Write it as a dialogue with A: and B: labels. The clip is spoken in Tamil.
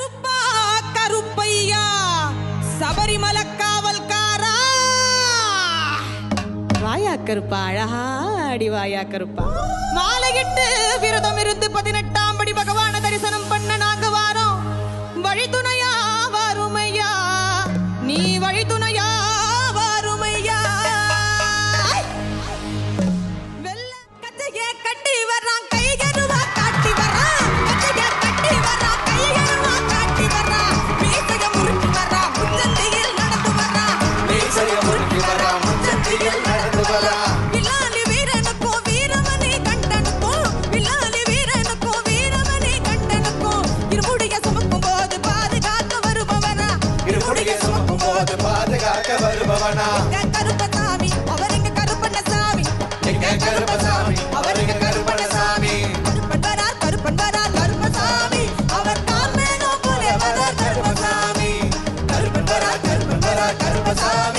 A: கருப்பா கருப்பையா சபரிமலை காவல்காரா வாயா கருப்பா அழகா அடி வாயா கருப்பா மாலையிட்டு விரதம் இருந்து 18ஆம் படி பகவான தரிசனம் பண்ண நாங்க வாரோம் வழித்துணையா வருமையா நீ வழித்துணையா வருமையா வெள்ள கட்டையே கட்டி வர்றான் கைகருவா காட்டி வர்றான் கட்டையே கட்டி வர்றான் கைகருவா காட்டி வர்றான் மீசைய முறுக்கி வர்றான் முச்சந்தியில் நடந்து வர்றான் மீசைய முறுக்கி வர்றான் முச்சந்தியில் நடந்து வர்றான் வில்லாலி வீரனுக்கோ வீரமணி கண்டனுக்கோ வில்லாலி வீரனுக்கோ வீரமணி கண்டனுக்கோ இருமுடிய சுமக்கும் போது பாதுகாக்க வருபவனா இருமுடிய சுமக்கும் போது பாதுகாக்க வருபவனா கருப்பசாமி அவரெங்க கருப்பண்ணசாமி எங்க கருப்பசாமி அவரெங்க கருப்பண்ணசாமி கருப்பன் வரார் கருப்பசாமி அவர் கால் மேகம் போலே வரார் கருப்பசாமி கருப்பன் வரார் கருப்பசாமி